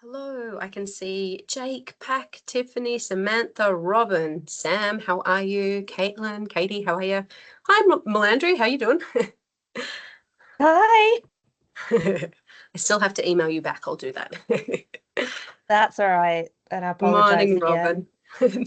Hello, I can see Jake, Pack, Tiffany, Samantha, Robin, Sam, how are you? Caitlin, Katie, how are you? Hi, Melandri, how you doing? Hi. I still have to email you back, I'll do that. That's all right. And I apologize Morning, again. Robin.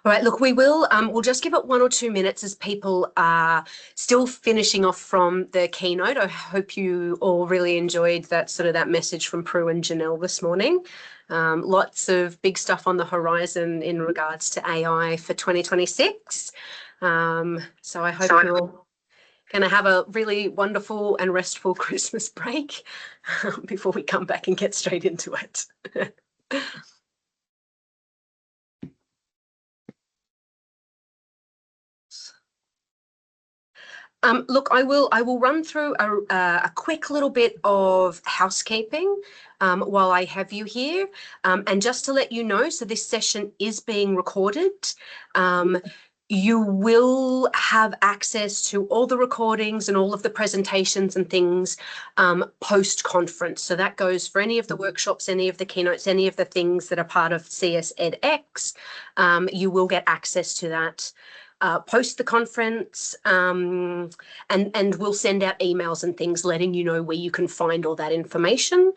All right, look, we'll just give it 1 or 2 minutes as people are still finishing off from the keynote. I hope you all really enjoyed that message from Prue and Janelle this morning. Lots of big stuff on the horizon in regards to AI for 2026. So I hope you're all going to have a really wonderful and restful Christmas break before we come back and get straight into it. Look, I will run through a quick little bit of housekeeping while I have you here. And just to let you know, so this session is being recorded. You will have access to all the recordings and all of the presentations and things post-conference. So that goes for any of the workshops, any of the keynotes, any of the things that are part of CS EdX. You will get access to that post the conference, and we'll send out emails and things letting you know where you can find all that information.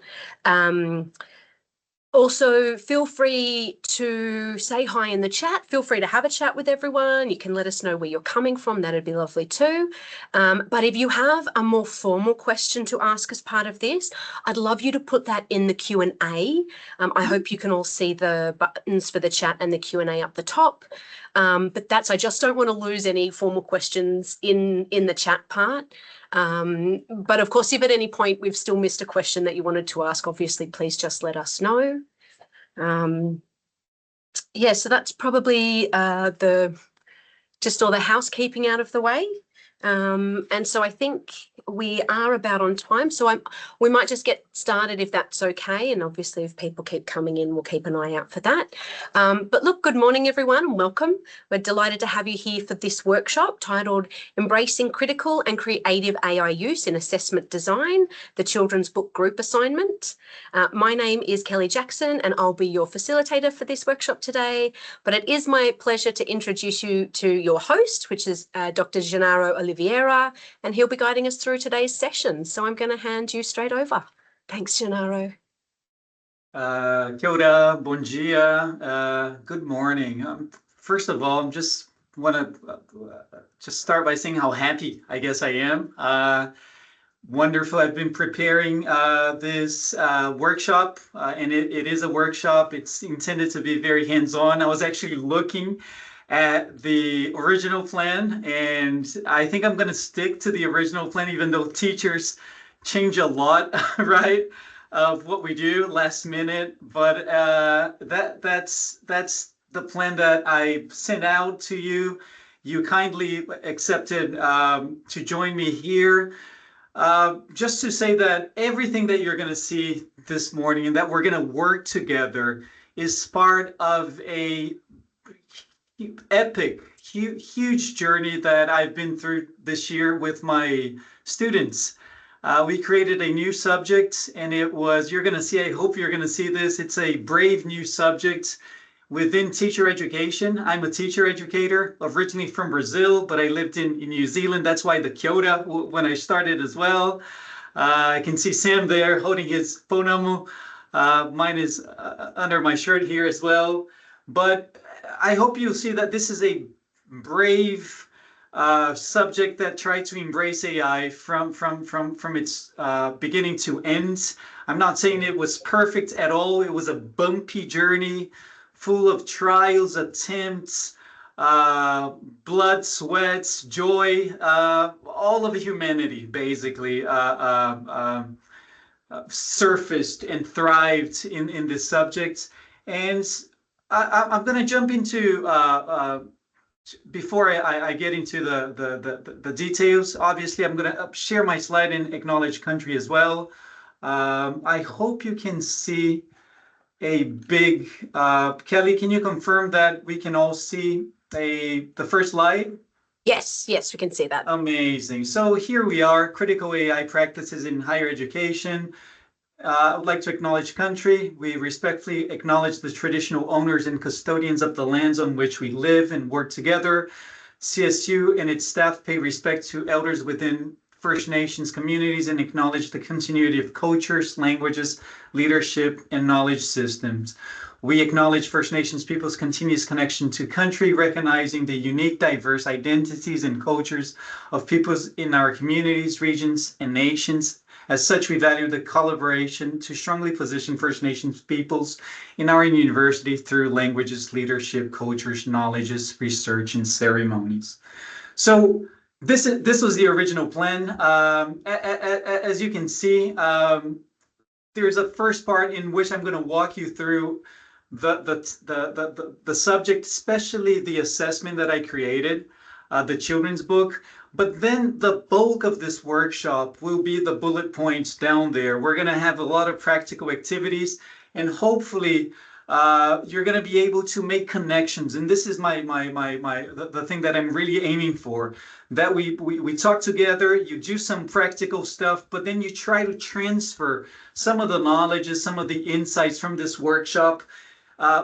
Also, feel free to say hi in the chat. Feel free to have a chat with everyone. You can let us know where you're coming from. That'd be lovely too. But if you have a more formal question to ask as part of this, I'd love you to put that in the Q&A. I hope you can all see the buttons for the chat and the Q&A up the top. But I just don't want to lose any formal questions in the chat part. But of course, if at any point we've still missed a question that you wanted to ask, obviously, please just let us know. Yeah, so that's probably just all the housekeeping out of the way. And so I think we are about on time. So we might just get started if that's okay. And obviously, if people keep coming in, we'll keep an eye out for that. But look, good morning, everyone, and welcome. We're delighted to have you here for this workshop titled Embracing Critical and Creative AI Use in Assessment Design, the Children's Book Group Assignment. My name is Kelly Jackson, and I'll be your facilitator for this workshop today. But it is my pleasure to introduce you to your host, which is Dr. Gennaro Oliveira, and he'll be guiding us through today's session. So I'm going to hand you straight over. Thanks, Gennaro. Kia ora, bon dia, good morning. First of all, I just want to just start by saying how happy I guess I am. Wonderful. I've been preparing this workshop, and it is a workshop. It's intended to be very hands-on. I was actually looking at the original plan, and I think I'm going to stick to the original plan, even though teachers change a lot, right, of what we do last minute. But that's the plan that I sent out to you. You kindly accepted to join me here. Just to say that everything that you're going to see this morning and that we're going to work together is part of a epic, huge journey that I've been through this year with my students. We created a new subject, and it was, you're going to see, I hope you're going to see this, it's a brave new subject within teacher education. I'm a teacher educator, originally from Brazil, but I lived in New Zealand. That's why the Kyoto when I started as well. I can see Sam there holding his phonemo. Mine is under my shirt here as well. But I hope you'll see that this is a brave subject that tried to embrace AI from its beginning to end. I'm not saying it was perfect at all. It was a bumpy journey, full of trials, attempts, blood, sweats, joy, all of humanity basically surfaced and thrived in this subject. And I'm going to jump into, before I get into the details, obviously I'm going to share my slide in acknowledged country as well. I hope you can see a big, Kelly, can you confirm that we can all see the first slide? Yes, yes, we can see that. Amazing. So here we are, critical AI practices in higher education. I would like to acknowledge country. We respectfully acknowledge the traditional owners and custodians of the lands on which we live and work together. CSU and its staff pay respect to elders within First Nations communities and acknowledge the continuity of cultures, languages, leadership, and knowledge systems. We acknowledge First Nations people's continuous connection to country, recognizing the unique, diverse identities and cultures of peoples in our communities, regions, and nations. As such, we value the collaboration to strongly position First Nations peoples in our university through languages, leadership, cultures, knowledges, research, and ceremonies. So this was the original plan. As you can see, there's a first part in which I'm going to walk you through the subject, especially the assessment that I created, the children's book. But then the bulk of this workshop will be the bullet points down there. We're going to have a lot of practical activities, and hopefully you're going to be able to make connections. And this is the thing that I'm really aiming for, that we talk together, you do some practical stuff, but then you try to transfer some of the knowledge, some of the insights from this workshop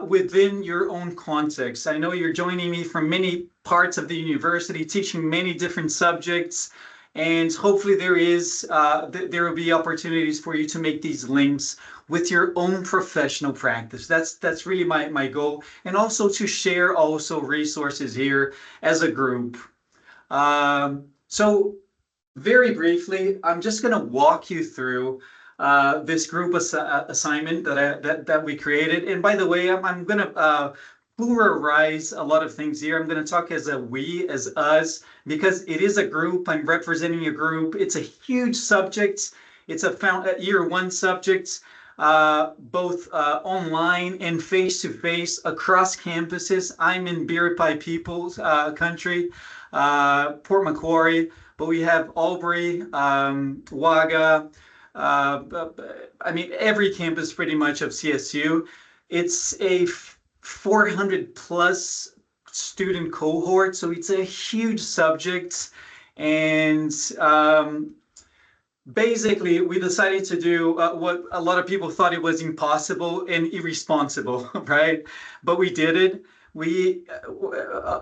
within your own context. I know you're joining me from many parts of the university, teaching many different subjects, and hopefully there will be opportunities for you to make these links with your own professional practice. That's really my goal, and also to share also resources here as a group. So very briefly, I'm just going to walk you through this group assignment that we created. And by the way, I'm going to pluralize a lot of things here. I'm going to talk as a we, as us, because it is a group. I'm representing a group. It's a huge subject. It's a year one subject, both online and face-to-face across campuses. I'm in Biripi People's country, Port Macquarie, but we have Albury, Wagga, I mean, every campus pretty much of CSU. It's a 400 plus student cohort, so it's a huge subject. And basically, we decided to do what a lot of people thought it was impossible and irresponsible, right? But we did it. We,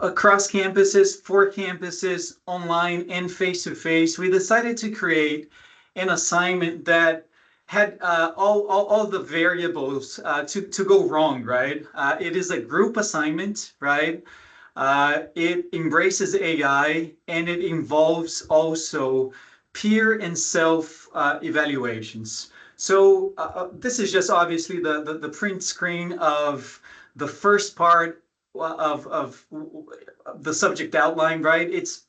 across campuses, 4 campuses, online and face-to-face, we decided to create an assignment that had all the variables to go wrong, right? It is a group assignment, right? It embraces AI, and it involves also peer and self evaluations. So this is just obviously the print screen of the first part of the subject outline, right? It's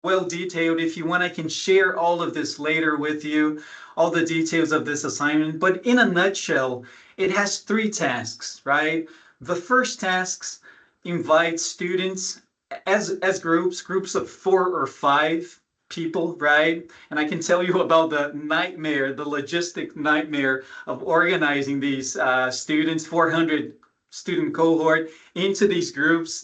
well detailed. If you want, I can share all of this later with you, all the details of this assignment. But in a nutshell, it has 3 tasks, right? The first tasks invite students as groups of 4 or 5 people, right? And I can tell you about the nightmare, the logistic nightmare of organizing these students, 400 student cohort into these groups.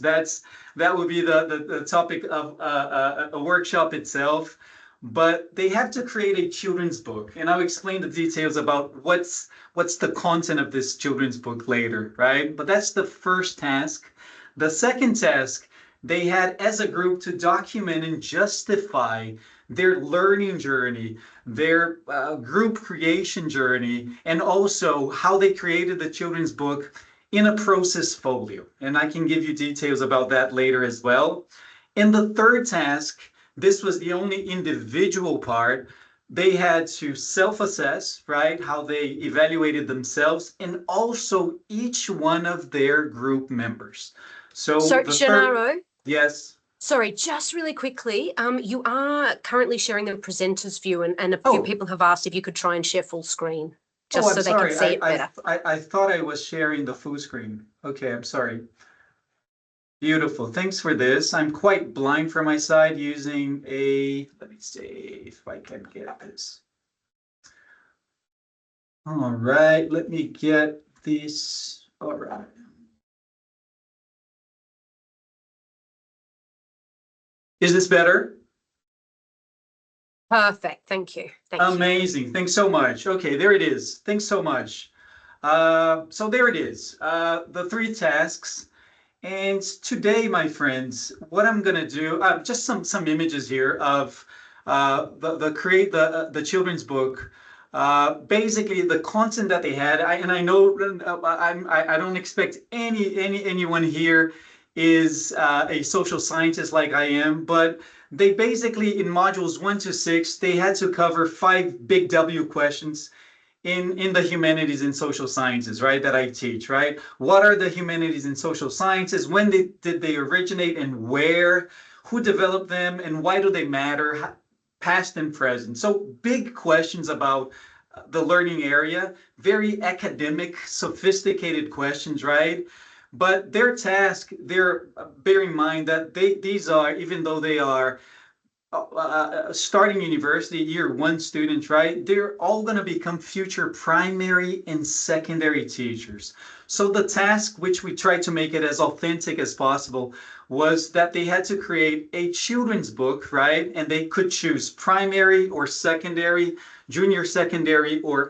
That would be the topic of a workshop itself. But they have to create a children's book, and I'll explain the details about what's the content of this children's book later, right? But that's the first task. The second task, they had as a group to document and justify their learning journey, their group creation journey, and also how they created the children's book in a process folio. And I can give you details about that later as well. In the third task, this was the only individual part. They had to self-assess, right, how they evaluated themselves, and also each one of their group members. So Gennaro, yes. Sorry, just really quickly, you are currently sharing a presenter's view, and a few people have asked if you could try and share full screen, just so they can see it better. I thought I was sharing the full screen. Okay, I'm sorry. Beautiful. Thanks for this. I'm quite blind from my side using a, let me see if I can get this. All right, let me get this. All right. Is this better? Perfect. Thank you. Thank you. Amazing. Thanks so much. Okay, there it is. Thanks so much. So there it is, the 3 tasks. And today, my friends, what I'm going to do, just some images here of the children's book. Basically, the content that they had, and I know I don't expect anyone here is a social scientist like I am, but they basically in modules 1 to 6 they had to cover 5 big W questions in the humanities and social sciences, right, that I teach, right? What are the humanities and social sciences? When did they originate and where? Who developed them and why do they matter? Past and present. So big questions about the learning area, very academic, sophisticated questions, right? But their task, bear in mind that these are, even though they are starting university year 1 students, right? They're all going to become future primary and secondary teachers. So the task, which we tried to make it as authentic as possible, was that they had to create a children's book, right? And they could choose primary or secondary, junior secondary or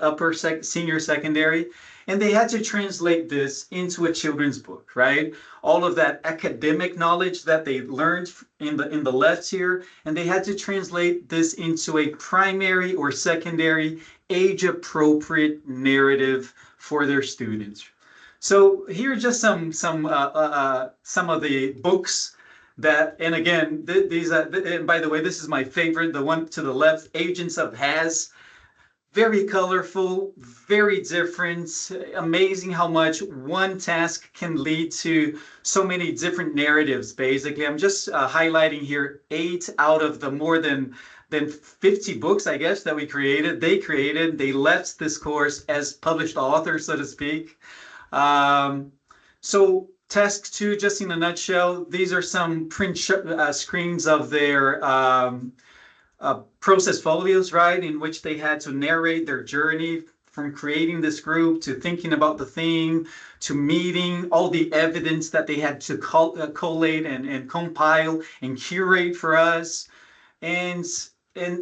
senior secondary. And they had to translate this into a children's book, right? All of that academic knowledge that they learned in the left here, and they had to translate this into a primary or secondary age-appropriate narrative for their students. So here are just some of the books that, and again, these and by the way, this is my favorite, the one to the left, Agents of Has. Very colorful, very different, amazing how much one task can lead to so many different narratives, basically. I'm just highlighting here 8 out of the more than 50 books, I guess, that we created. They left this course as published authors, so to speak. So task 2, just in a nutshell, these are some print screens of their process folios, right, in which they had to narrate their journey from creating this group to thinking about the theme to meeting all the evidence that they had to collate and compile and curate for us, and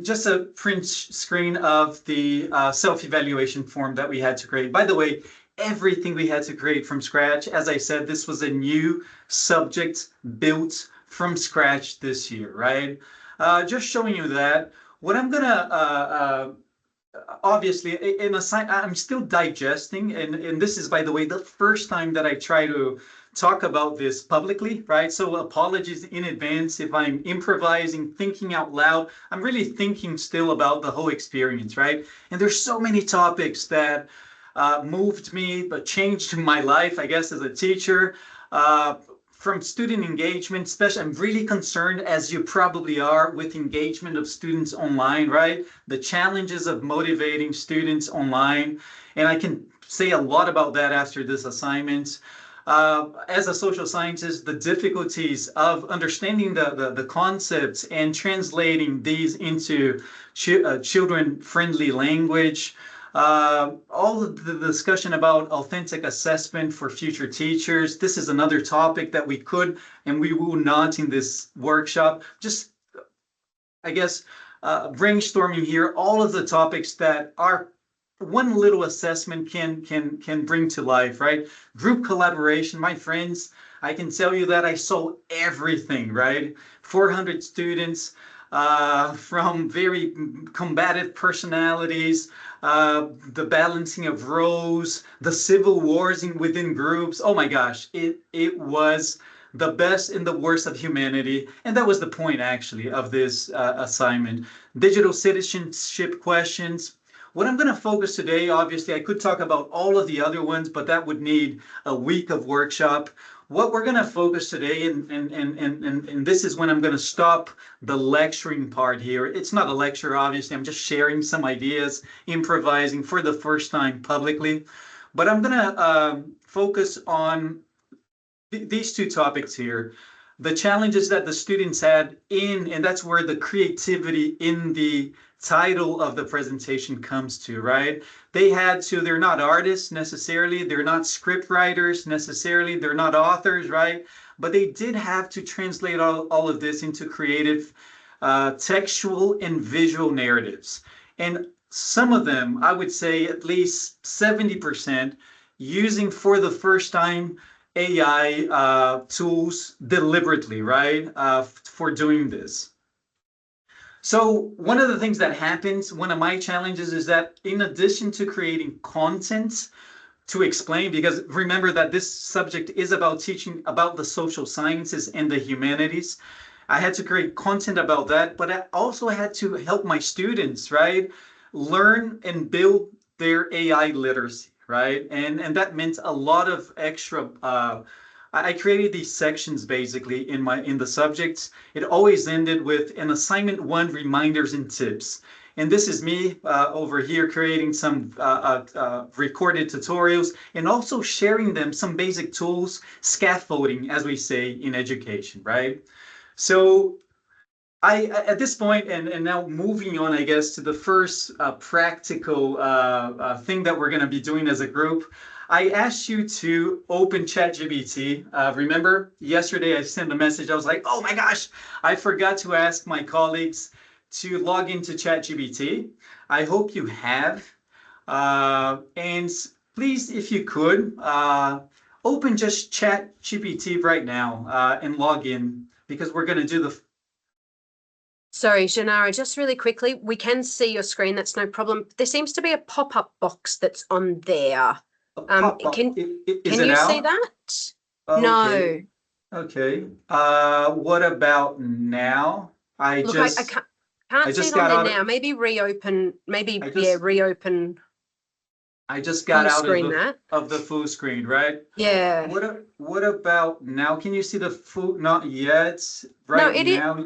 just a print screen of the self-evaluation form that we had to create. By the way, everything we had to create from scratch. As I said, this was a new subject built from scratch this year, right? Just showing you that. What I'm gonna obviously I'm still digesting, and this is, by the way, the first time that I try to talk about this publicly, right? So apologies in advance if I'm improvising, thinking out loud. I'm really thinking still about the whole experience, right? And there's so many topics that moved me, but changed my life, I guess, as a teacher. From student engagement, especially, I'm really concerned, as you probably are, with engagement of students online, right? The challenges of motivating students online. And I can say a lot about that after this assignment. As a social scientist, the difficulties of understanding the concepts and translating these into children-friendly language. All of the discussion about authentic assessment for future teachers. This is another topic that we could and we will not in this workshop. Just, I guess, brainstorming here all of the topics that are one little assessment can bring to life, right? Group collaboration, my friends, I can tell you that I saw everything, right? 400 students from very combative personalities, the balancing of roles, the civil wars within groups. Oh my gosh, it was the best and the worst of humanity. And that was the point, actually, of this assignment. Digital citizenship questions. What I'm going to focus today, obviously, I could talk about all of the other ones, but that would need a week of workshop. What we're going to focus today, and this is when I'm going to stop the lecturing part here. It's not a lecture, obviously. I'm just sharing some ideas, improvising for the first time publicly. But I'm going to focus on these 2 topics here. The challenges that the students had and that's where the creativity in the title of the presentation comes to, right? They're not artists necessarily, they're not script writers necessarily, they're not authors, right? but they did have to translate all of this into creative textual and visual narratives. And some of them, I would say at least 70%, using for the first time AI tools deliberately, right, for doing this. So one of the things that happens, one of my challenges is that in addition to creating content to explain, because remember that this subject is about teaching about the social sciences and the humanities, I had to create content about that, but I also had to help my students, right, learn and build their AI literacy, right? And that meant a lot of extra I created these sections basically in the subjects. It always ended with an assignment 1 reminders and tips. And this is me over here creating some recorded tutorials and also sharing them some basic tools, scaffolding, as we say in education, right? So at this point, and now moving on, I guess, to the first practical thing that we're going to be doing as a group, I asked you to open ChatGPT. Remember, yesterday I sent a message. I was like, oh my gosh, I forgot to ask my colleagues to log into ChatGPT. I hope you have. And please, if you could, open just ChatGPT right now and log in, because we're going to do the... Sorry, Janara, just really quickly, we can see your screen. That's no problem. There seems to be a pop-up box that's on there. Can you see that? Okay. No. Okay. What about now? I Look, just I can't see just it on got there out now. Maybe reopen. Maybe I just reopen I just got full out screen that. of the full screen, right? Yeah. What about now? Can you see the full? Not yet. No, Right now.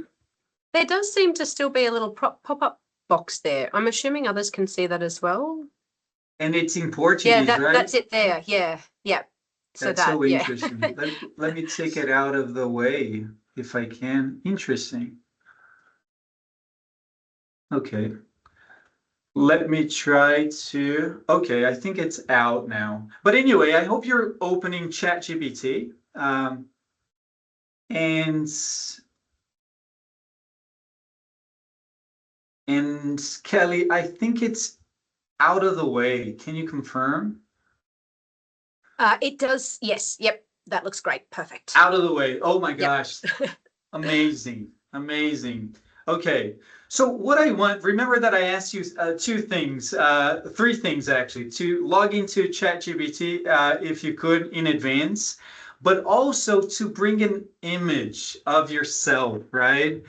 there does seem to still be a little pop-up box there. I'm assuming others can see that as well. And it's in Yeah, Portuguese, right? that's it there. Yeah. So That's so yeah. interesting. Let me take it out of the way if I can. Interesting. Okay. Let me try to, okay, I think it's out now. But anyway, I hope you're opening ChatGPT. And Kelly, I think it's out of the way. Can you confirm? It does. Yes. Yep. That looks great. Perfect. Out of the way. Oh my Yep. gosh. Amazing. Amazing. Okay. So what I want, remember that I asked you three things actually, to log into ChatGPT if you could in advance, but also to bring an image of yourself, right?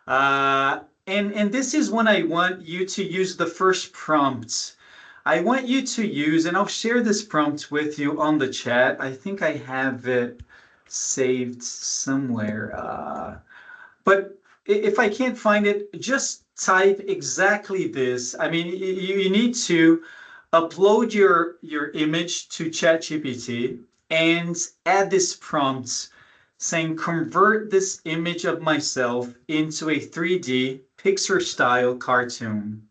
And this is when I want you to use the first prompt. I want you to use, and I'll share this prompt with you on the chat. I think I have it saved somewhere. But if I can't find it, just type exactly this. I mean, you need to upload your image to ChatGPT and add this prompt saying, convert this image of myself into a 3D Pixar style cartoon.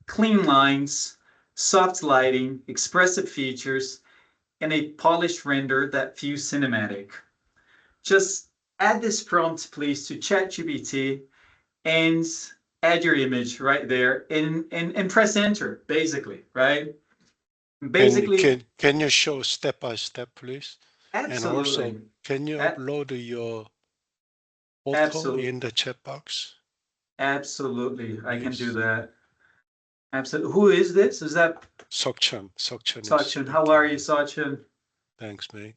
Clean lines, soft lighting, expressive features, and a polished render that feels cinematic. Just add this prompt, please, to ChatGPT and add your image right there and press enter, basically, right? Basically, can you show step by step, please? absolutely. And also, can you upload your photo Absolutely. in the chat box? Absolutely, I can do Please. that. Absolutely. Who is this? Is that Sokchan? Sachin? How are you, Sachin? Thanks, mate.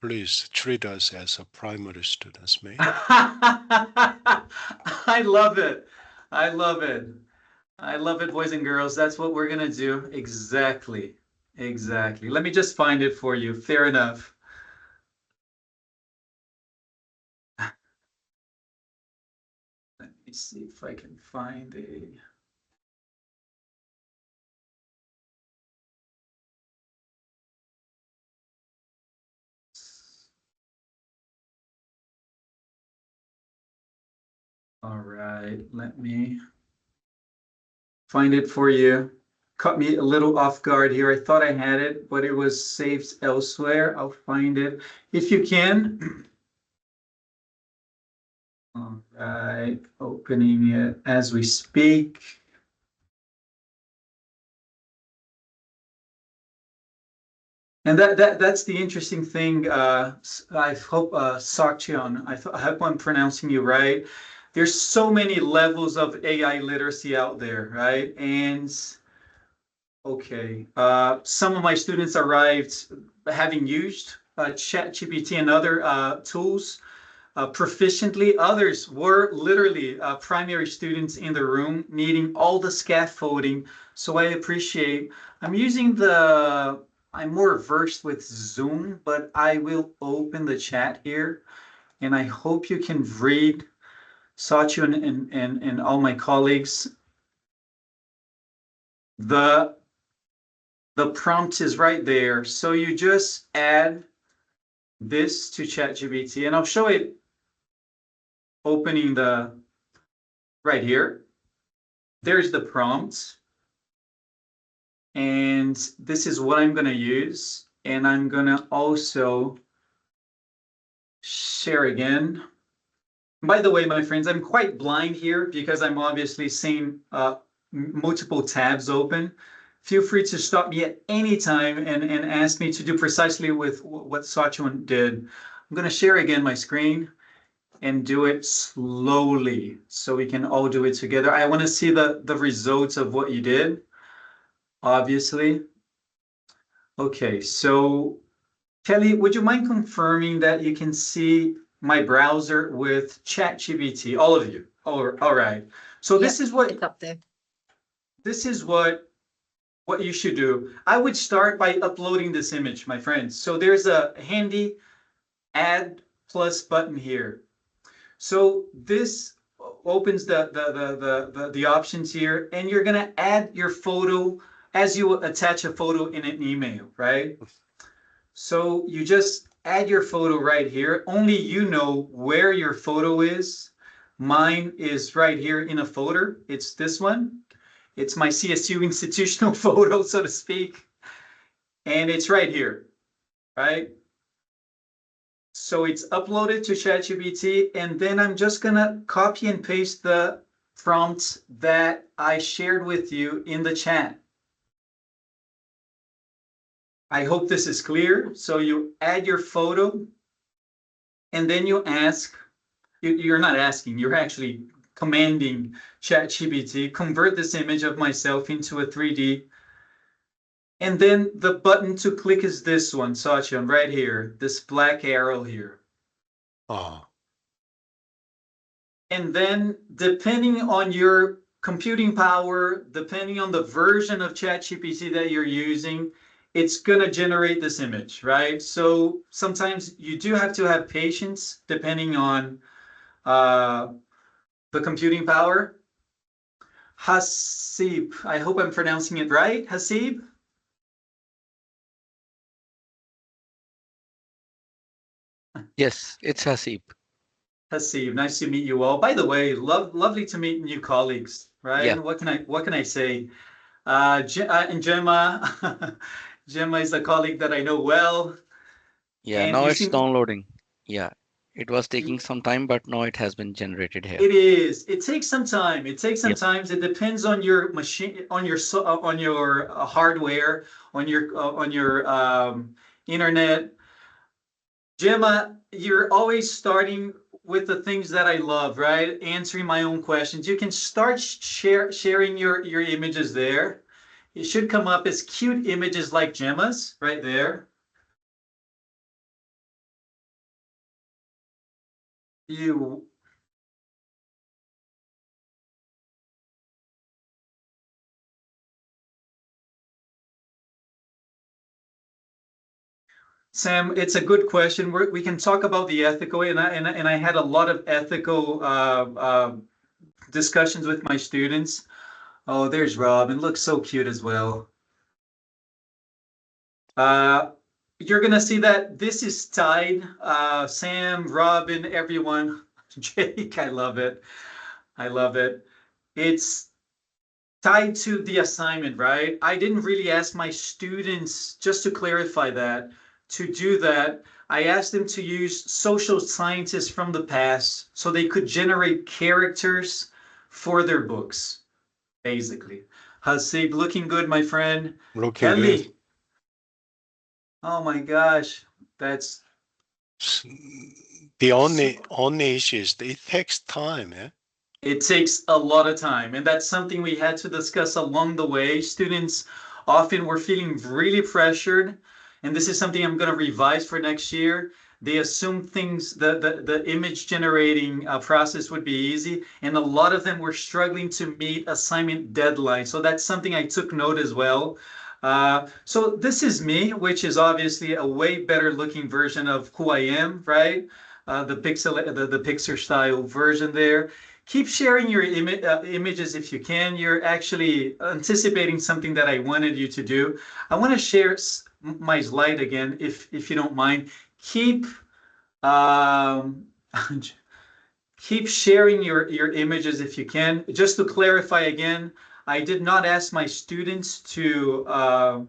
Please treat us as a primary students, mate. I love it. I love it. I love it, boys and girls. That's what we're gonna do. Exactly. Exactly. Let me just find it for you. Fair enough. Let me see if I can find a... All right, let me find it for you. Caught me a little off guard here. I thought I had it, but it was saved elsewhere. I'll find it. If you can, All right, opening it as we speak. And that's the interesting thing. I hope Sakcheon, I hope I'm pronouncing you right. There's so many levels of AI literacy out there, right? And okay, some of my students arrived having used ChatGPT and other tools proficiently. Others were literally primary students in the room needing all the scaffolding. So I appreciate, I'm more versed with Zoom, but I will open the chat here and I hope you can read Sachu and all my colleagues. The prompt is right there. So you just add this to ChatGPT and I'll show it opening the right here. There's the prompt. And this is what I'm going to use. And I'm going to also share again. By the way, my friends, I'm quite blind here because I'm obviously seeing multiple tabs open. Feel free to stop me at any time and ask me to do precisely with what Sachun did. I'm going to share again my screen and do it slowly so we can all do it together. I want to see the results of what you did, obviously. Okay, so Kelly, would you mind confirming that you can see my browser with ChatGPT, all of you? All right. So this is what it's up there. This is what you should do. I would start by uploading this image, my friends. So there's a handy add plus button here. So this opens the options here, and you're gonna add your photo as you attach a photo in an email, right? So you just add your photo right here. Only you know where your photo is. Mine is right here in a folder. It's this one. It's my CSU institutional photo, so to speak. And it's right here, right? So it's uploaded to ChatGPT, and then I'm just gonna copy and paste the prompts that I shared with you in the chat. I hope this is clear. So you add your photo, and then you ask, you're not asking, you're actually commanding ChatGPT, convert this image of myself into a 3D. And then the button to click is this one, Sachin, right here, this black arrow here. Oh, And then depending on your computing power, depending on the version of ChatGPT that you're using, it's gonna generate this image, right? So sometimes you do have to have patience depending on the computing power. Hasib, I hope I'm pronouncing it right, Hasib? Yes, it's Hasib. Hasib, nice to meet you all. By the way, lovely to meet new colleagues, right? Yeah. What can I say? And Gemma, Gemma is a colleague that I know well. Yeah, And now you it's seem downloading. Yeah, it was taking some time, but now it has been generated here. it is. It takes some time. It takes some Yep. time. It depends on your machine, on your hardware, on your internet. Gemma, you're always starting with the things that I love, right? Answering my own questions. You can start sharing your images there. It should come up as cute images like Gemma's right there. You Sam, it's a good question. We can talk about the ethical, and I had a lot of ethical discussions with my students. Oh, there's Robin. Looks so cute as well. You're gonna see that this is tied. Sam, Robin, everyone. Jake, I love it. I love it. It's tied to the assignment, right? I didn't really ask my students, just to clarify that, to do that, I asked them to use social scientists from the past so they could generate characters for their books, basically. Hasib, looking good, my friend. Looking Kelly. good. Oh my gosh, that's The only issue is that it takes time, eh? it takes a lot of time, and that's something we had to discuss along the way. Students often were feeling really pressured, and this is something I'm going to revise for next year. They assume things, the image generating process would be easy, and a lot of them were struggling to meet assignment deadlines. So that's something I took note as well. So this is me, which is obviously a way better looking version of who I am, right? The Pixar style version there. Keep sharing your images if you can. You're actually anticipating something that I wanted you to do. I want to share my slide again, if you don't mind. Keep keep sharing your images if you can. Just to clarify again, I did not ask my students to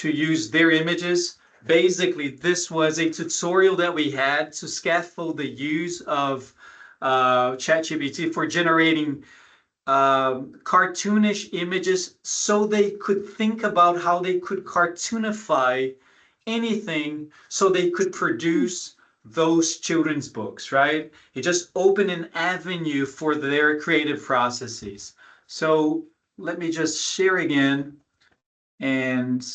use their images. Basically, this was a tutorial that we had to scaffold the use of ChatGPT for generating cartoonish images so they could think about how they could cartoonify anything so they could produce those children's books, right? It just opened an avenue for their creative processes. So let me just share again, and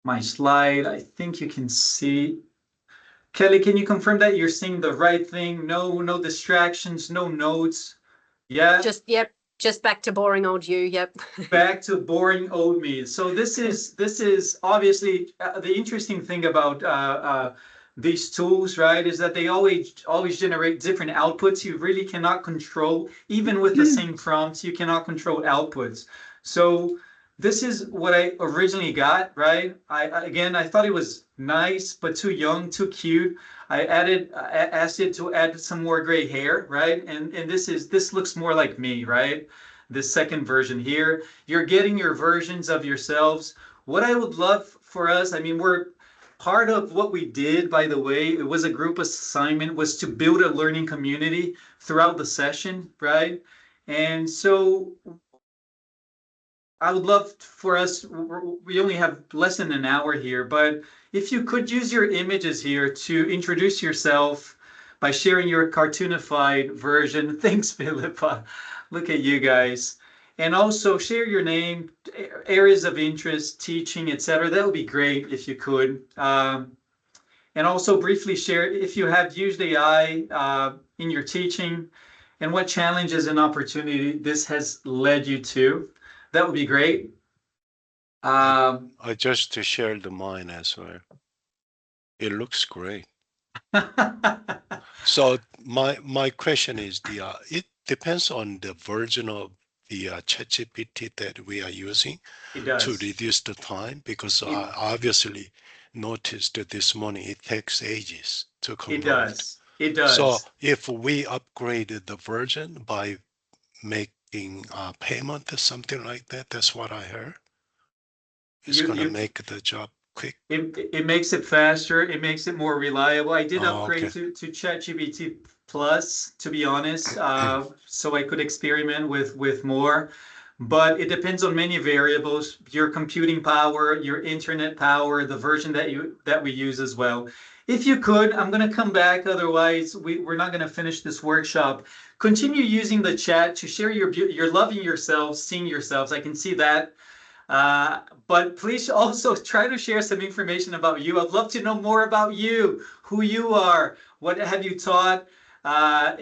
my slide, I think you can see. Kelly, can you confirm that you're seeing the right thing? No distractions, no notes. Yeah. Yep, just back to boring old you. Yep. Back to boring old me. So this is obviously the interesting thing about these tools, right? Is that they always generate different outputs. You really cannot control, even with the same prompts, you cannot control outputs. So this is what I originally got, right? Again, I thought it was nice, but too young, too cute. I asked it to add some more gray hair, right? And this looks more like me, right? This second version here. You're getting your versions of yourselves. What I would love for us, I mean, we're part of what we did, by the way, it was a group assignment, was to build a learning community throughout the session, right? And so I would love for us, we only have less than an hour here, but if you could use your images here to introduce yourself by sharing your cartoonified version. Thanks, Philippa. Look at you guys. And also share your name, areas of interest, teaching, etc. That would be great if you could. And also briefly share if you have used AI in your teaching and what challenges and opportunity this has led you to. That would be great. I just to share the mine as well. It looks great. So my question is it depends on the version of the ChatGPT that we are using to reduce the time, because I obviously noticed that this morning it takes ages to convert. It does. So if we upgraded the version by making payment or something like that, that's what I heard. It's going to make the job quick. It makes it faster. It makes it more reliable. I did upgrade to ChatGPT Plus, to be honest, so I could experiment with more. But it depends on many variables: your computing power, your internet power, the version that we use as well. If you could, I'm going to come back. Otherwise, we're not going to finish this workshop. Continue using the chat to share you're loving yourselves, seeing yourselves. I can see that. But please also try to share some information about you. I'd love to know more about you, who you are, what have you taught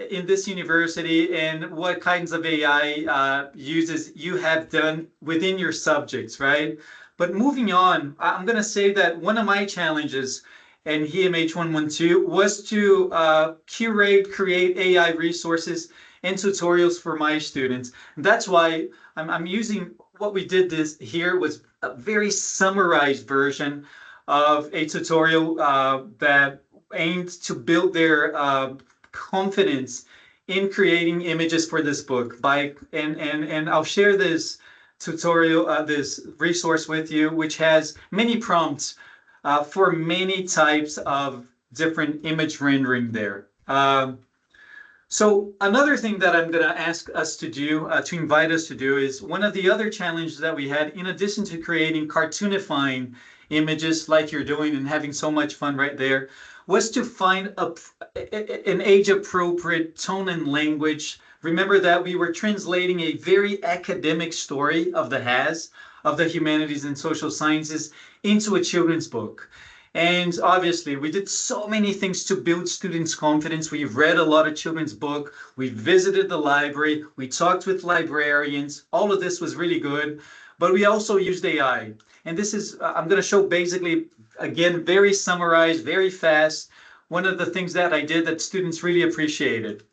in this university, and what kinds of AI uses you have done within your subjects, right? But moving on, I'm going to say that one of my challenges in EMH112 was to create AI resources and tutorials for my students. And that's why I'm using what we did here was a very summarized version of a tutorial that aimed to build their confidence in creating images for this book. And I'll share this tutorial, this resource with you, which has many prompts for many types of different image rendering there. So another thing that I'm going to ask us to do, to invite us to do, is one of the other challenges that we had, in addition to creating cartoonifying images like you're doing and having so much fun right there, was to find an age-appropriate tone and language. Remember that we were translating a very academic story of the humanities and social sciences, into a children's book. And obviously, we did so many things to build students' confidence. We've read a lot of children's book. We visited the library. We talked with librarians. All of this was really good. But we also used AI. And this is, I'm going to show basically, again, very summarized, very fast, one of the things that I did that students really appreciated.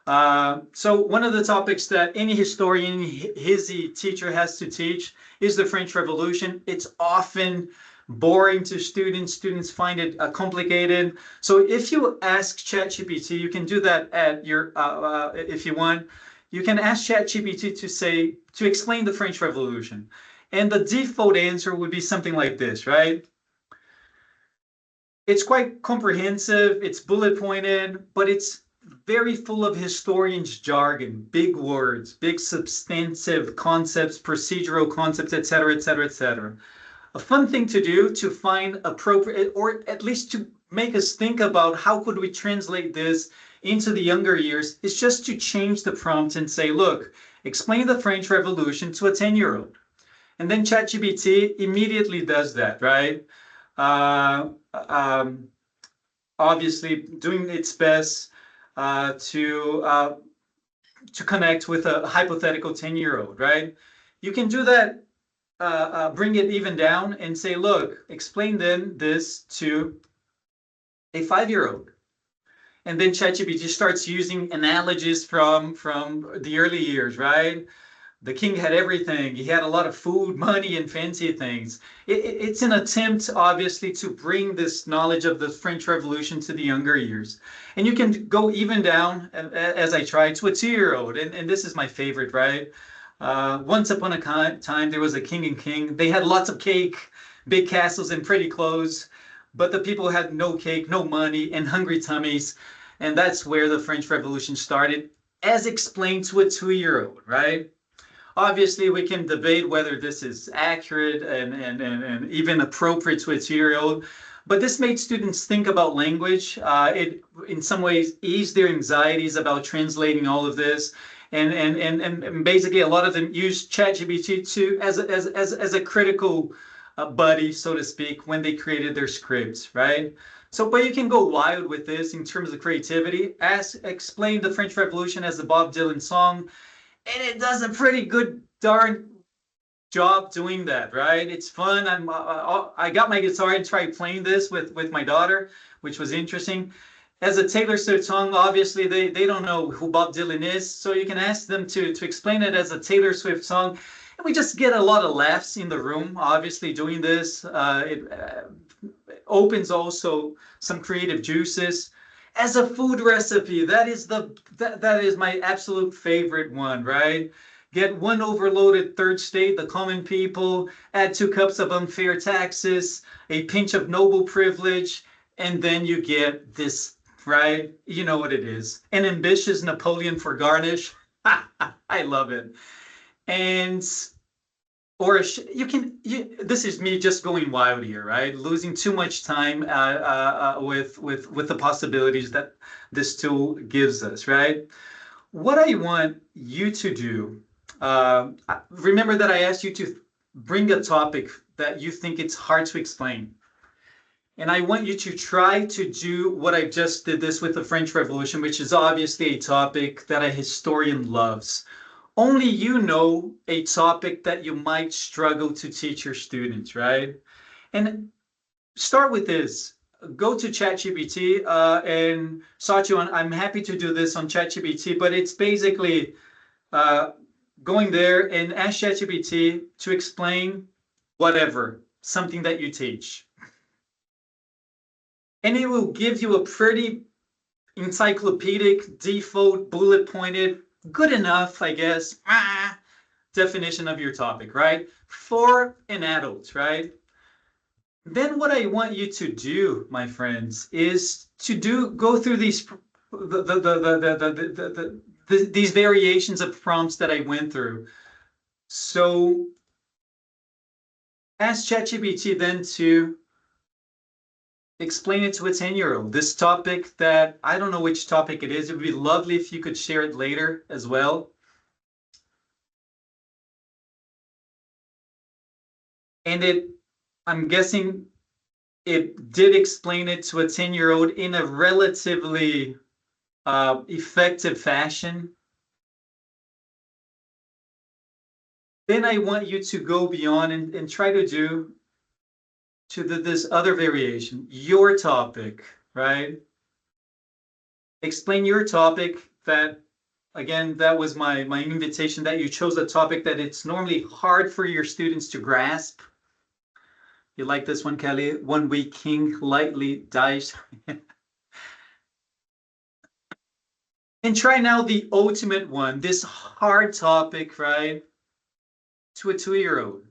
So one of the topics that any historian, his teacher has to teach is the French Revolution. It's often boring to students. Students find it complicated. So if you ask ChatGPT, you can do that at your, if you want, you can ask ChatGPT to explain the French Revolution. And the default answer would be something like this, right? It's quite comprehensive, it's bullet pointed, but it's very full of historians' jargon, big words, big substantive concepts, procedural concepts, etc., etc., etc. A fun thing to do to find appropriate, or at least to make us think about how could we translate this into the younger years, is just to change the prompt and say, look, explain the French Revolution to a 10-year-old. And then ChatGPT immediately does that, right? Obviously doing its best to connect with a hypothetical 10-year-old, right? You can do that, bring it even down and say, look, explain then this to a 5-year-old. And then ChatGPT starts using analogies from the early years, right? The king had everything. He had a lot of food, money, and fancy things. It's an attempt, obviously, to bring this knowledge of the French Revolution to the younger years. And you can go even down, as I tried, to a 2-year-old. And this is my favorite, right? Once upon a time, there was a king and queen. They had lots of cake, big castles, and pretty clothes. But the people had no cake, no money, and hungry tummies. And that's where the French Revolution started, as explained to a 2-year-old, right? Obviously, we can debate whether this is accurate and even appropriate to a 2-year-old, but this made students think about language. It, in some ways, eased their anxieties about translating all of this, and basically, a lot of them used ChatGPT as a critical buddy, so to speak, when they created their scripts, right? So, but you can go wild with this in terms of creativity. Explain the French Revolution as the Bob Dylan song. And it does a pretty good darn job doing that, right? It's fun. I got my guitar and tried playing this with my daughter, which was interesting. As a Taylor Swift song, obviously they don't know who Bob Dylan is, so you can ask them to explain it as a Taylor Swift song. And we just get a lot of laughs in the room, obviously, doing this. It opens also some creative juices. As a food recipe, that is my absolute favorite one, right? Get 1 overloaded third state, the common people, add 2 cups of unfair taxes, a pinch of noble privilege, and then you get this, right? You know what it is. An ambitious Napoleon for garnish. I love it. And or this is me just going wild here, right? Losing too much time with the possibilities that this tool gives us, right? What I want you to do, remember that I asked you to bring a topic that you think it's hard to explain. And I want you to try to do what I just did this with the French Revolution, which is obviously a topic that a historian loves. Only you know a topic that you might struggle to teach your students, right? And start with this. Go to ChatGPT and Satya, I'm happy to do this on ChatGPT, but it's basically going there and ask ChatGPT to explain whatever, something that you teach. And it will give you a pretty encyclopedic, default, bullet pointed, good enough, I guess, definition of your topic, right? For an adult, right? Then what I want you to do, my friends, is to go through these these variations of prompts that I went through. So ask ChatGPT then to explain it to a 10-year-old. This topic that, I don't know which topic it is. It would be lovely if you could share it later as well. And I'm guessing it did explain it to a 10-year-old in a relatively effective fashion. Then I want you to go beyond and try to do this other variation, your topic, right? Explain your topic. That, again, that was my invitation, that you chose a topic that it's normally hard for your students to grasp. You like this one, Kelly? One week king lightly dice. And try now the ultimate one, this hard topic, right? To a 2-year-old.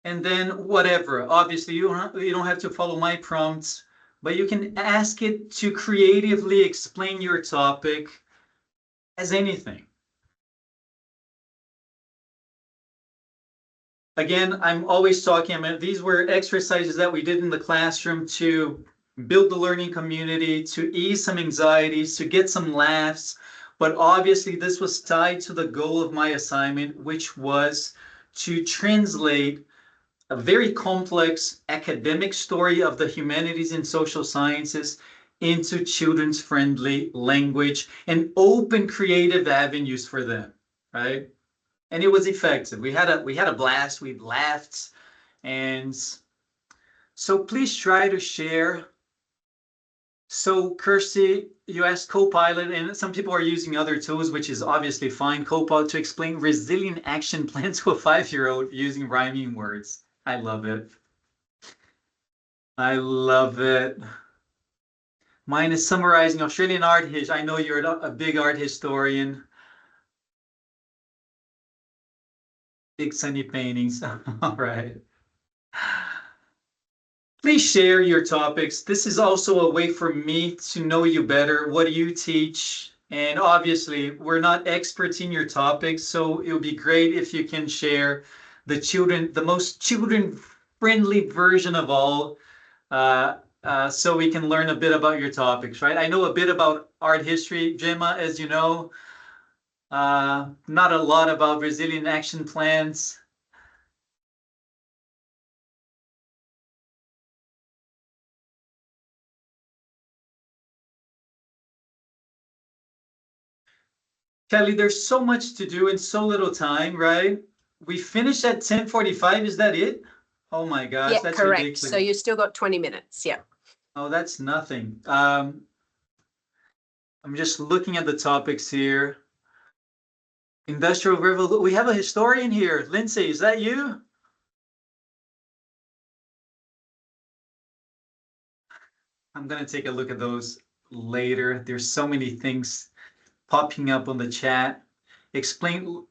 And then whatever, obviously you don't have to follow my prompts, but you can ask it to creatively explain your topic as anything. Again, I'm always talking, these were exercises that we did in the classroom to build the learning community, to ease some anxieties, to get some laughs. But obviously this was tied to the goal of my assignment, which was to translate a very complex academic story of the humanities and social sciences into children's friendly language and open creative avenues for them, right? And it was effective. We had a blast. We laughed. And so please try to share. So Kirsty, you asked Copilot, and some people are using other tools, which is obviously fine. Copilot to explain resilient action plan to a 5-year-old using rhyming words. I love it. I love it. Mine is summarizing Australian art history. I know you're a big art historian. Big sunny paintings. All right. Please share your topics. This is also a way for me to know you better. What do you teach? And obviously, we're not experts in your topics, so it would be great if you can share the most children-friendly version of all, so we can learn a bit about your topics, right? I know a bit about art history, Gemma, as you know. Not a lot about resilient action plans. Kelly, there's so much to do in so little time, right? We finished at 10:45. Is that it? Oh my gosh, Yeah, that's correct. ridiculous. So you still got 20 minutes. Yeah. Oh, that's nothing. I'm just looking at the topics here. Industrial Revolution. We have a historian here. Lindsay, is that you? I'm going to take a look at those later. There's so many things popping up on the chat. Explain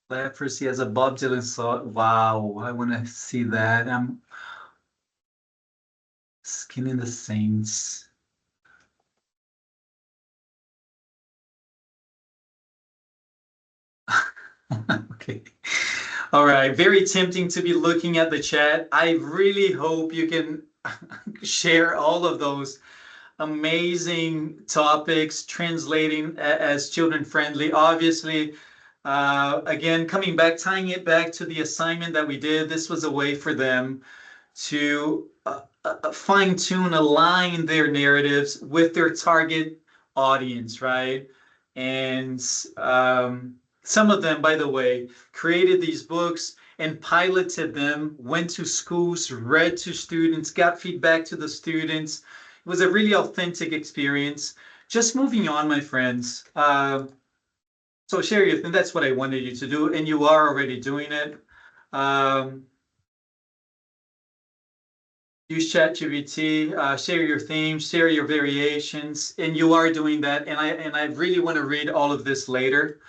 leprosy as a Bob Dylan song. Wow, I want to see that. I'm Skin in the Saints. Okay. All right. Very tempting to be looking at the chat. I really hope you can share all of those amazing topics, translating as children friendly. Obviously, again, tying it back to the assignment that we did, this was a way for them to fine tune, align their narratives with their target audience, right? And some of them, by the way, created these books and piloted them, went to schools, read to students, got feedback to the students. It was a really authentic experience. Just moving on, my friends. So So share your thing. That's what I wanted you to do, and you are already doing it. Use ChatGPT, share your themes, share your variations, and you are doing that. And I really want to read all of this later.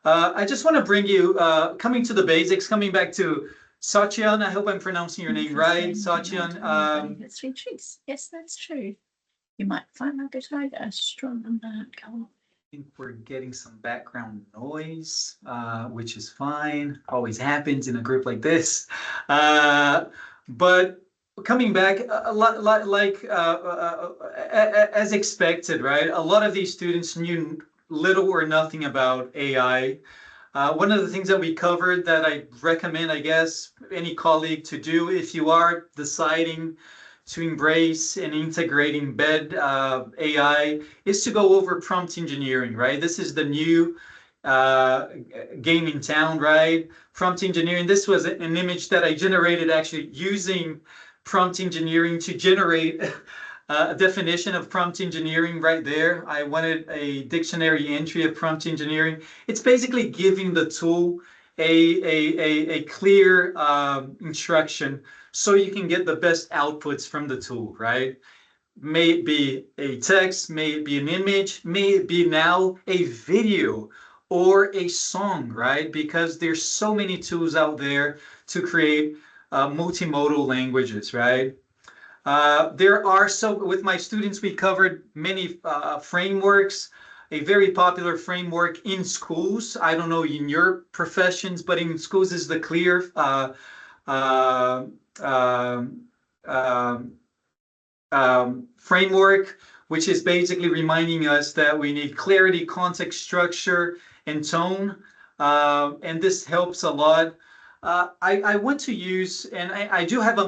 I just want to bring you, coming to the basics, coming back to Satyan. I hope I'm pronouncing your name right, Satyan. It's three trees. Yes, that's true. You might find a bit like strong on that. Go on. I think we're getting some background noise, which is fine. Always happens in a group like this. But coming back, a lot like as expected, right? A lot of these students knew little or nothing about AI. One of the things that we covered that I recommend, I guess, any colleague to do if you are deciding to embrace and integrate embed AI is to go over prompt engineering, right? This is the new game in town, right? Prompt engineering. This was an image that I generated actually using prompt engineering to generate a definition of prompt engineering right there. I wanted a dictionary entry of prompt engineering. It's basically giving the tool a clear instruction so you can get the best outputs from the tool, right? May it be a text, may it be an image, may it be now a video or a song, right? Because there's so many tools out there to create multimodal languages, right? There are, so with my students, we covered many frameworks. A very popular framework in schools, I don't know in your professions, but in schools is the CLEAR framework, which is basically reminding us that we need clarity, context, structure, and tone. And this helps a lot. I want to use, and I do have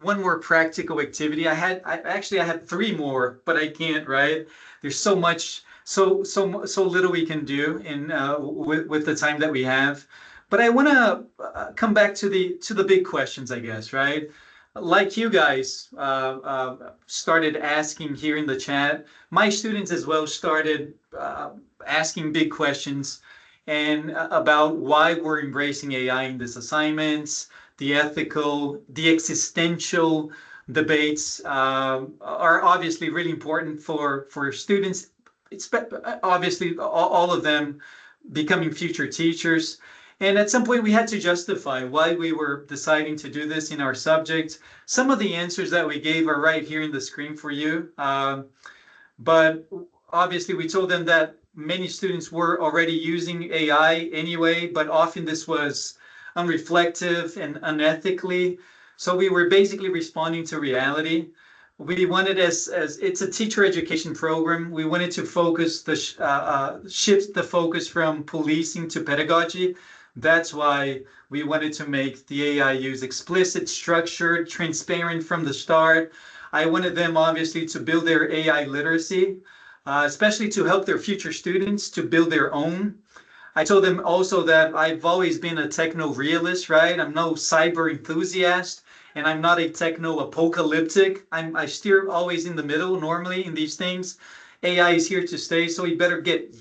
one more practical activity. I had three more, but I can't, right? There's so much, so little we can do in with the time that we have. But I want to come back to the big questions, I guess, right? Like you guys started asking here in the chat, my students as well started asking big questions and about why we're embracing AI in these assignments, the ethical, the existential debates are obviously really important for students. It's obviously all of them becoming future teachers. And at some point we had to justify why we were deciding to do this in our subject. Some of the answers that we gave are right here in the screen for you. But obviously we told them that many students were already using AI anyway, but often this was unreflective and unethically. So we were basically responding to reality. We wanted, as it's a teacher education program, we wanted to focus shift the focus from policing to pedagogy. That's why we wanted to make the AI use explicit, structured, transparent from the start. I wanted them obviously to build their AI literacy, especially to help their future students to build their own. I told them also that I've always been a techno realist, right? I'm no cyber enthusiast, and I'm not a techno apocalyptic. I steer always in the middle normally in these things. AI is here to stay, so we better get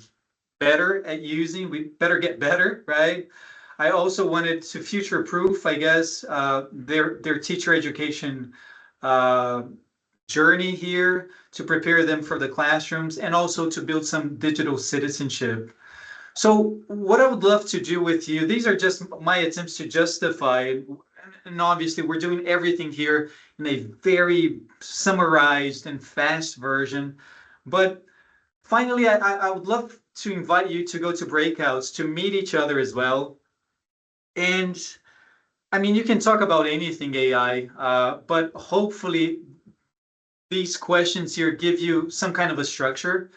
better at using. We better get better, right? I also wanted to future-proof, I guess, their teacher education journey here to prepare them for the classrooms and also to build some digital citizenship. So what I would love to do with you, these are just my attempts to justify, and obviously we're doing everything here in a very summarized and fast version. But finally, I would love to invite you to go to breakouts to meet each other as well. And I mean, you can talk about anything AI, but hopefully these questions here give you some kind of a structure.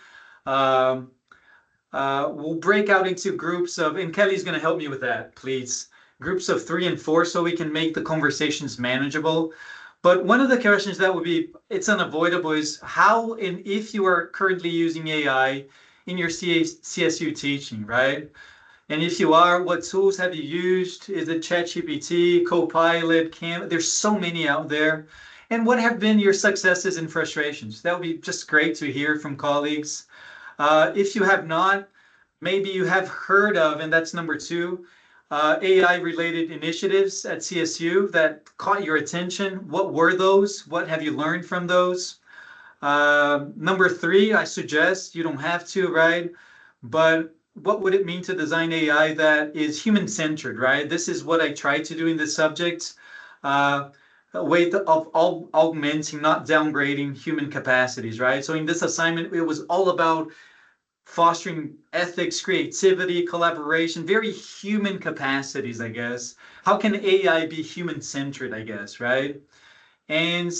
We'll break out into groups of, and Kelly's going to help me with that, please. Groups of 3 and 4 so we can make the conversations manageable. But one of the questions that would be, it's unavoidable, is how and if you are currently using AI in your CSU teaching, right? And if you are, what tools have you used? Is it ChatGPT, Copilot, Canva? There's so many out there. And what have been your successes and frustrations? That would be just great to hear from colleagues. If you have not, maybe you have heard of, and that's number two, AI-related initiatives at CSU that caught your attention. What were those? What have you learned from those? Number three, I suggest you don't have to, right? But what would it mean to design AI that is human-centered, right? This is what I try to do in this subject. A way of augmenting, not downgrading human capacities, right? So in this assignment, it was all about fostering ethics, creativity, collaboration, very human capacities, I guess. How can AI be human-centered, I guess, right? And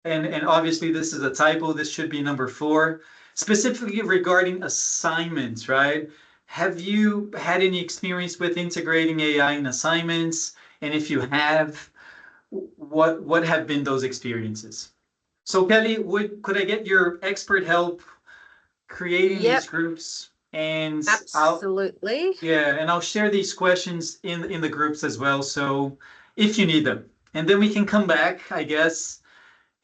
obviously this is a typo. This should be number four. Specifically regarding assignments, right? Have you had any experience with integrating AI in assignments? And if you have, what have been those experiences? So Kelly, could I get your expert help creating Yep. these groups? And Absolutely. I'll share these questions in the groups as well. So if you need them, and then we can come back, I guess,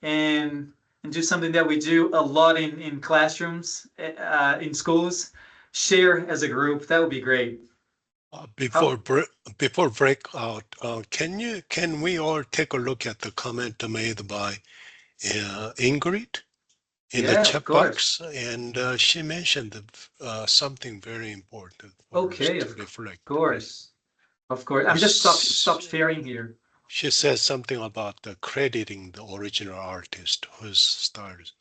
and do something that we do a lot in classrooms, in schools, share as a group. That would be great. Before breakout, can we all take a look at the comment made by Ingrid in the Yeah, of chat course. box? And she mentioned something very important for us Okay, to of reflect. course. Of course. I'm just stop sharing here. She says something about crediting the original artist whose stars.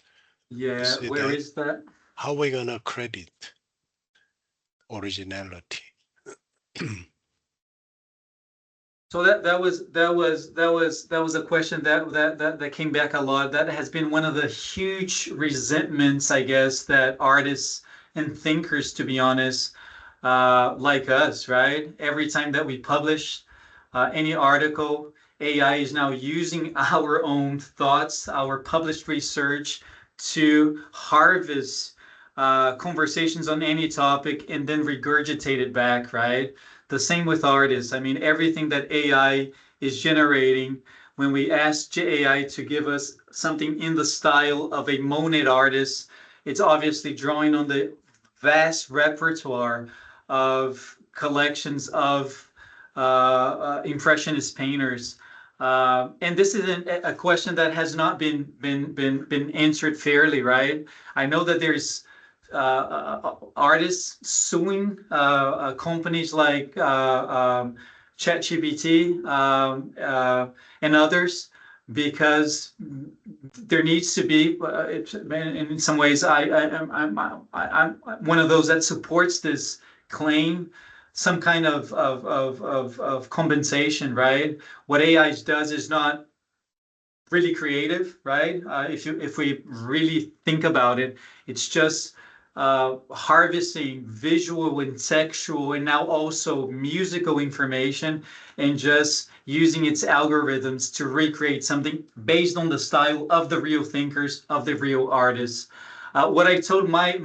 Yeah, where is that? How are we gonna credit originality? So that was a question that came back a lot. That has been one of the huge resentments, I guess, that artists and thinkers, to be honest, like us, right? Every time that we publish any article, AI is now using our own thoughts, our published research to harvest conversations on any topic and then regurgitate it back, right? The same with artists. I mean, everything that AI is generating, when we ask AI to give us something in the style of a Monet artist, it's obviously drawing on the vast repertoire of collections of impressionist painters. And this is a question that has not been answered fairly, right? I know that there's artists suing companies like ChatGPT and others because there needs to be, in some ways, I'm one of those that supports this claim, some kind of compensation, right? What AI does is not really creative, right? If we really think about it, it's just harvesting visual and textual and now also musical information and just using its algorithms to recreate something based on the style of the real thinkers, of the real artists. What I told my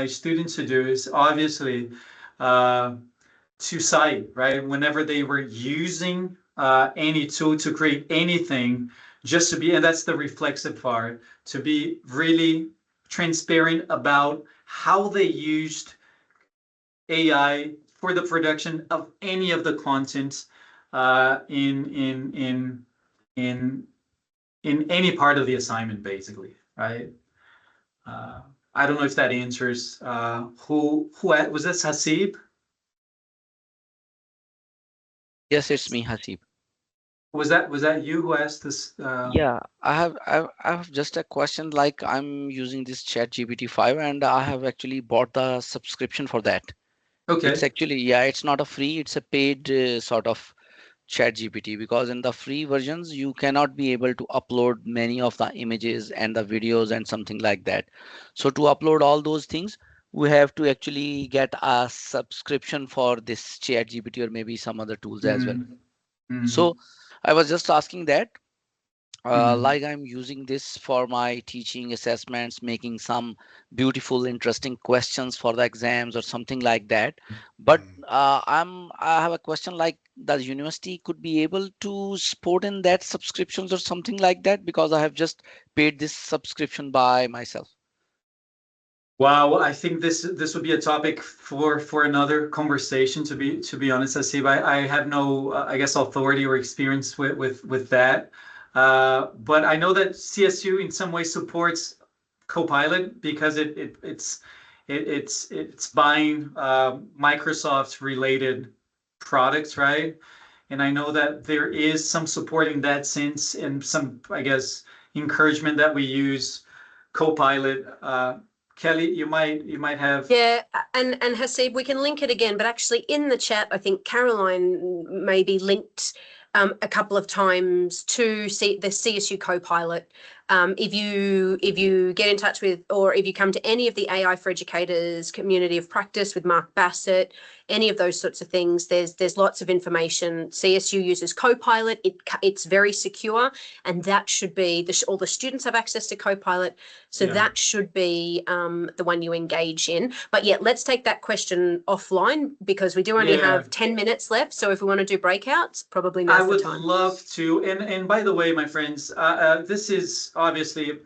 students to do is obviously to cite, right? Whenever they were using any tool to create anything, just to be, and that's the reflexive part, to be really transparent about how they used AI for the production of any of the content in any part of the assignment, basically, right? I don't know if that answers. Who was this, Hasib? Yes, it's me, Hasib. Was that you who asked this? Yeah, I have just a question. Like, I'm using this Chat GPT-5 and I have actually bought the subscription for that. Okay. It's actually, yeah, it's not a free, it's a paid sort of Chat GPT, because in the free versions you cannot be able to upload many of the images and the videos and something like that. So to upload all those things, we have to actually get a subscription for this Chat GPT or maybe some other tools as well. So I was just asking that, like I'm using this for my teaching assessments, making some beautiful, interesting questions for the exams or something like that. But I have a question, like the university could be able to support in that subscriptions or something like that, because I have just paid this subscription by myself. Wow, I think this would be a topic for another conversation. To be honest, Asib, I have no I guess authority or experience with that. But I know that CSU in some way supports Copilot because it's buying Microsoft's related products, right? And I know that there is some support in that sense and some, I guess, encouragement that we use Copilot. Kelly, you might have. Yeah, and Hasib, we can link it again, but actually in the chat, I think Caroline maybe linked a couple of times to the CSU Copilot. If you get in touch with, or if you come to any of the AI for Educators community of practice with Mark Bassett, any of those sorts of things, there's lots of information. CSU uses Copilot. It's very secure, and that should be all the students have access to Copilot, so that should be the one you engage in. But yeah, let's take that question offline because we do only have 10 minutes left. So if we want to do breakouts, probably now's the time. I would love to. And by the way, my friends, this is obviously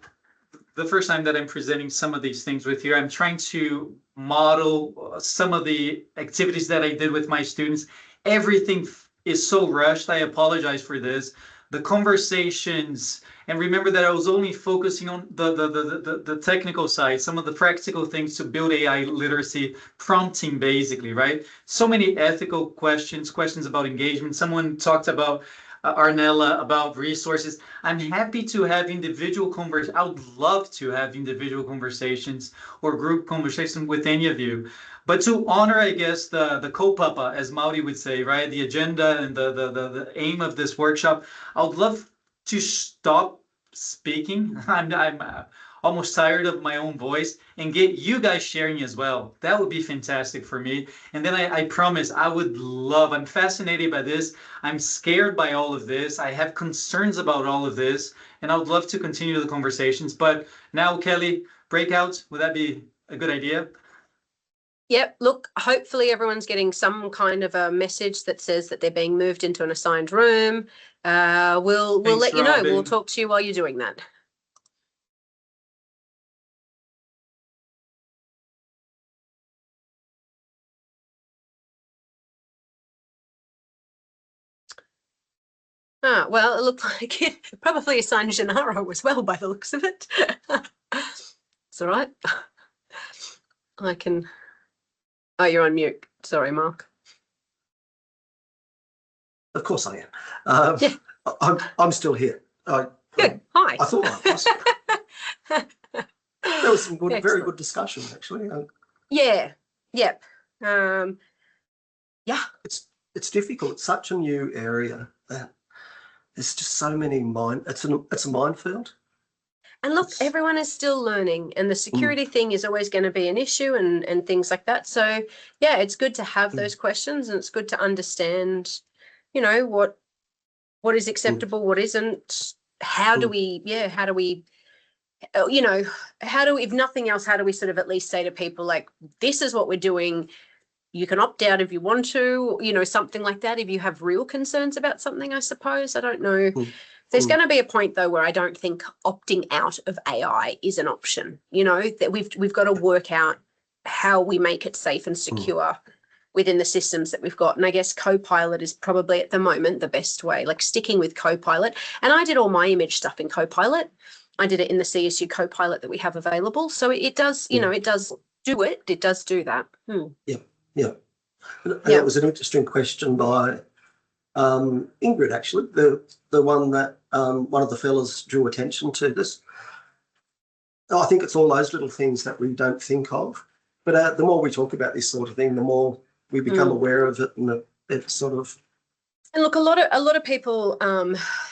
the first time that I'm presenting some of these things with you. I'm trying to model some of the activities that I did with my students. Everything is so rushed. I apologize for this. The conversations, and remember that I was only focusing on the technical side, some of the practical things to build AI literacy, prompting basically, right? So many ethical questions about engagement. Someone talked about Arnella, about resources. I'm happy to have individual conversations. I would love to have individual conversations or group conversations with any of you. But to honor, I guess, the kaupapa, as Maori would say, right? The agenda and the aim of this workshop, I would love to stop speaking. I'm almost tired of my own voice and get you guys sharing as well. That would be fantastic for me. And then I promise I would love, I'm fascinated by this. I'm scared by all of this. I have concerns about all of this, and I would love to continue the conversations. But now, Kelly, breakouts, would that be a good idea? Yep. Look, hopefully everyone's getting some kind of a message that says that they're being moved into an assigned room. We'll let you know. Robin. We'll talk to you while you're doing that. Well, it looked like it probably assigned Gennaro as well by the looks of it. It's all right. I can. Oh, you're on mute. Sorry, Mark. Of course I am. Yeah. I'm still here. Good. Hi. I thought I was. There was some good, very good discussion actually. Yeah. Yep. Yeah. It's difficult. It's such a new area that there's just so many it's a minefield. And look, everyone is still learning, and the security thing is always going to be an issue and things like that. So yeah, it's good to have those questions, and it's good to understand, you know, what is acceptable, what isn't, how do we, you know, if nothing else, how do we sort of at least say to people like, this is what we're doing. You can opt out if you want to, you know, something like that. If you have real concerns about something, I suppose. I don't know. There's going to be a point though where I don't think opting out of AI is an option. You know, that we've got to work out how we make it safe and secure within the systems that we've got. And I guess Copilot is probably at the moment the best way, like sticking with Copilot. And I did all my image stuff in Copilot. I did it in the CSU Copilot that we have available. So it does, you know, it does do it. It does do that. Yeah. And that was an interesting question by Ingrid, actually, the one that one of the fellas drew attention to this. I think it's all those little things that we don't think of. But the more we talk about this sort of thing, the more we become aware of it, and it's sort of. And look, a lot of people,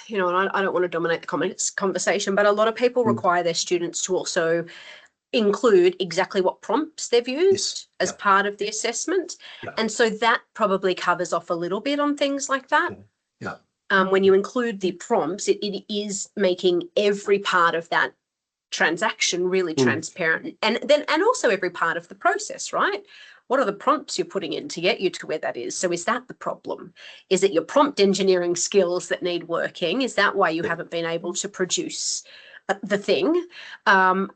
you know, and I don't want to dominate the conversation, but a lot of people require their students to also include exactly what prompts they've used as part of the assessment. And so that probably covers off a little bit on things like that. When you include the prompts, it is making every part of that transaction really transparent, and also every part of the process, right? What are the prompts you're putting in to get you to where that is? So is that the problem? Is it your prompt engineering skills that need working? Is that why you haven't been able to produce the thing,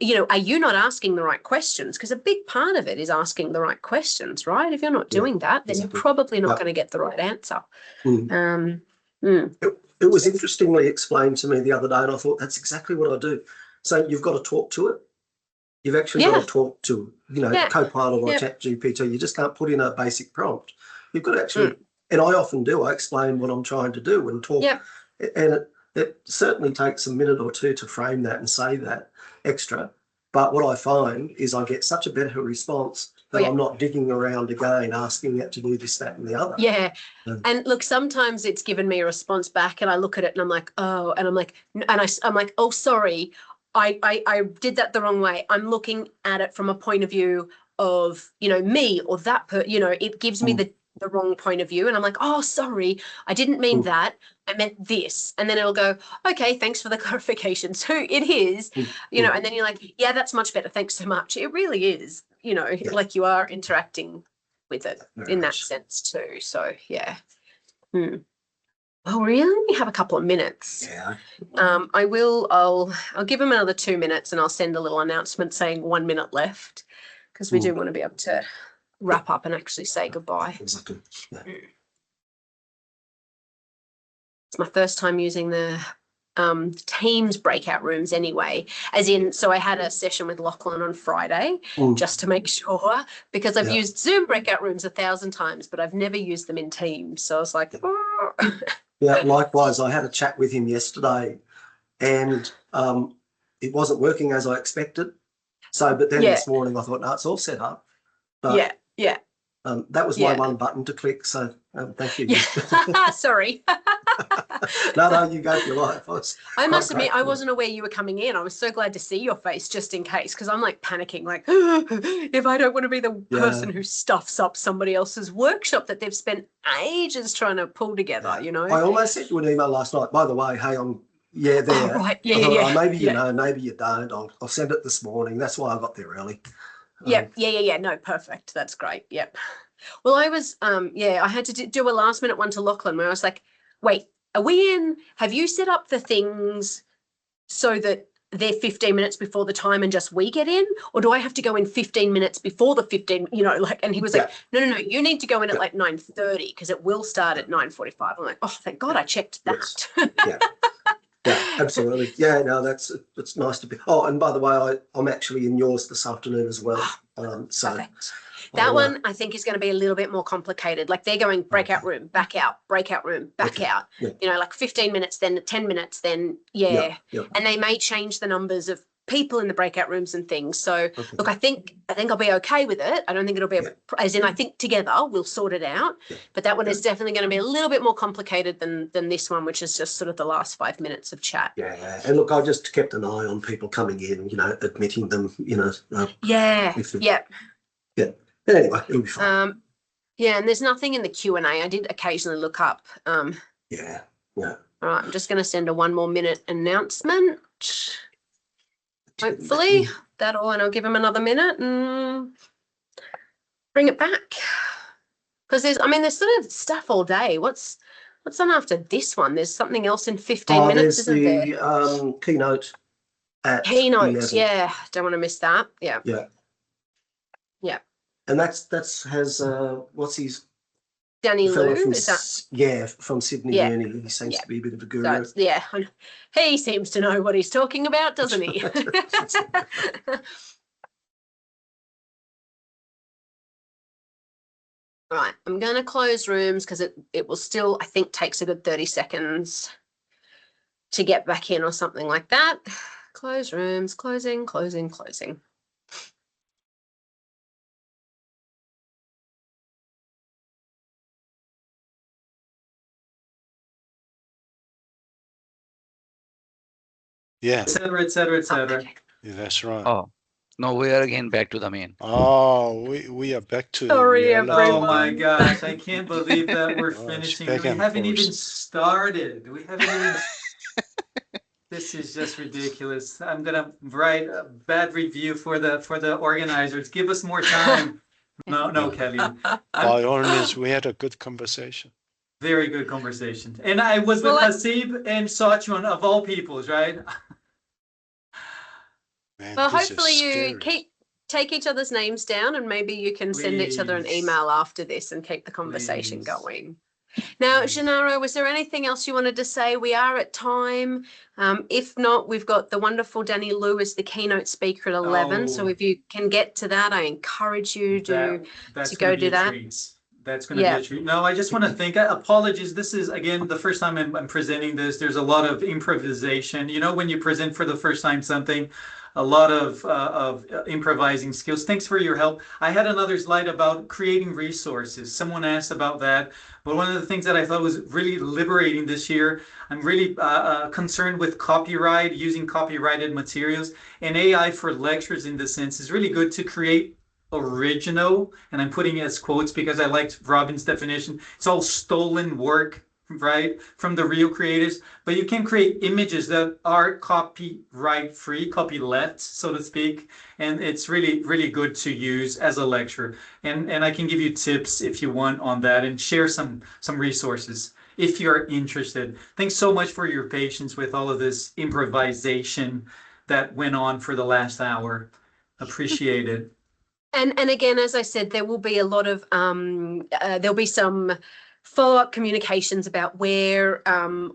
you know, are you not asking the right questions? Because a big part of it is asking the right questions, right? If you're not doing that, then you're probably not going to get the right answer. It was interestingly explained to me the other day, and I thought that's exactly what I do. So you've got to talk to it. You've actually got to talk to, you know, Copilot or ChatGPT. You just can't put in a basic prompt. You've got to actually, and I often do, I explain what I'm trying to do and talk. And it certainly takes a minute or two to frame that and say that extra. But what I find is I get such a better response that I'm not digging around again, asking it to do this, that, and the other. And look, sometimes it's given me a response back and I look at it and I'm like, oh, and I'm like, I'm like, oh, sorry, I did that the wrong way. I'm looking at it from a point of view of, you know, me or that, you know, it gives me the wrong point of view. And I'm like, oh, sorry, I didn't mean that. I meant this. And then it'll go, okay, thanks for the clarification. So it is, you know, and then you're like, yeah, that's much better. Thanks so much. It really is, you know, like you are interacting with it in that sense too. So, yeah. Well, we only have a couple of minutes. I'll give them another 2 minutes and I'll send a little announcement saying 1 minute left because we do want to be able to wrap up and actually say goodbye. Exactly. It's my first time using the Teams breakout rooms anyway, as in, so I had a session with Lachlan on Friday just to make sure, because I've used Zoom breakout rooms 1,000 times, but I've never used them in Teams. So I was like, yeah, likewise. I had a chat with him yesterday and it wasn't working as I expected. So, but then this morning I thought, no, it's all set up. But, that was my one button to click. So thank you. Sorry. No, you go for your life. I must admit, I wasn't aware you were coming in. I was so glad to see your face just in case, because I'm like panicking, like, if I don't want to be the person who stuffs up somebody else's workshop that they've spent ages trying to pull together, you know. I almost sent you an email last night. By the way, hey, I'm there. Oh, right. Maybe you know, maybe you don't. I'll send it this morning. That's why I got there early. No, perfect. That's great. Yep. Well, I was, I had to do a last minute one to Lachlan where I was like, wait, are we in, have you set up the things so that they're 15 minutes before the time and just we get in? Or do I have to go in 15 minutes before the 15, you know, like, and he was like, no, you need to go in at like 9:30 because it will start at 9:45. I'm like, oh, thank God I checked that. Yeah, absolutely. Yeah, no, it's nice to be. Oh, and by the way, I'm actually in yours this afternoon as well. Perfect. That one I think is going to be a little bit more complicated. Like they're going breakout room, back out, breakout room, back out. You know, like 15 minutes, then 10 minutes, then and they may change the numbers of people in the breakout rooms and things. So look, I think I'll be okay with it. I don't think it'll be as in I think together we'll sort it out. But that one is definitely going to be a little bit more complicated than this one, which is just sort of the last 5 minutes of chat. Yeah, and look, I just kept an eye on people coming in, you know, admitting them, you know. But anyway, it'll be fine. And there's nothing in the Q&A. I did occasionally look up. All right, I'm just going to send a 1 more minute announcement. Hopefully that'll, and I'll give him another minute and bring it back. Because there's sort of stuff all day. What's on after this one? There's something else in 15 minutes, isn't there? There's keynote. Keynote, don't want to miss that. Yeah. And that's has what's his Danny Lou, from, is that? From Sydney Uni. He seems to be a bit of a guru. So he seems to know what he's talking about, doesn't he? All right, I'm going to close rooms because it will still, I think, takes a good 30 seconds to get back in or something like that. Close rooms, closing. Yeah. Et cetera. Okay. Yeah, that's right. Oh, no, we are again back to the main. Oh, we are back to. Sorry, everyone. Oh my gosh, I can't believe that we're finishing. We haven't even started. This is just ridiculous. I'm gonna write a bad review for the organizers. Give us more time. No, Kevin. By all means, we had a good conversation. Very good conversation. And I was with Hasib and Sachwan of all peoples, right? Man, Well, this is hopefully you scary. take each other's names down, and maybe you can send each other an Please. email after this and keep the conversation Please. going. Now, Please. Gennaro, was there anything else you wanted to say? We are at time. If not, we've got the wonderful Danny Liu as the keynote speaker at 11. So Oh. if you can get to that, I encourage you That's to going go to be do a that. treat. That's going to Yeah. be a treat. No, I just want to thank, apologies. This is, again, the first time I'm presenting this. There's a lot of improvisation. You know, when you present for the first time something, a lot of improvising skills. Thanks for your help. I had another slide about creating resources. Someone asked about that. But one of the things that I thought was really liberating this year, I'm really concerned with copyright, using copyrighted materials. And AI for lectures in this sense is really good to create original, and I'm putting it as quotes because I liked Robin's definition. It's all stolen work, right, from the real creators, but you can create images that are copyright free, copyleft, so to speak, and it's really, really good to use as a lecturer. And I can give you tips if you want on that, and share some resources if you're interested. Thanks so much for your patience with all of this improvisation that went on for the last hour. Appreciate it. And again, as I said, there will be a lot of there'll be some follow-up communications about where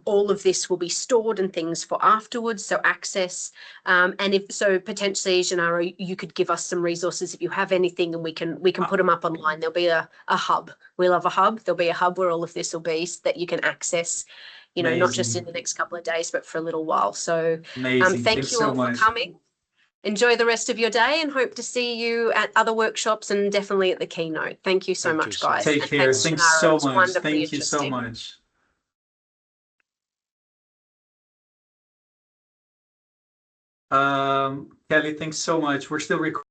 all of this will be stored and things for afterwards, so access. And if so, potentially, Gennaro, you could give us some resources if you have anything, and we can put them up online. There'll be a hub. We love a hub. There'll be a hub where all of this will be so that you can access. You know, not just in the next couple of days, but for a little while. So, Amazing. thank Thanks you so all much. for coming. Enjoy the rest of your day, and hope to see you at other workshops and definitely at the keynote. Thank you so Thank you much, so guys. Take And care. thanks, Thanks Gennaro. so It was much. wonderfully Thank you so interesting. much. Kelly, thanks so much. We're still recording.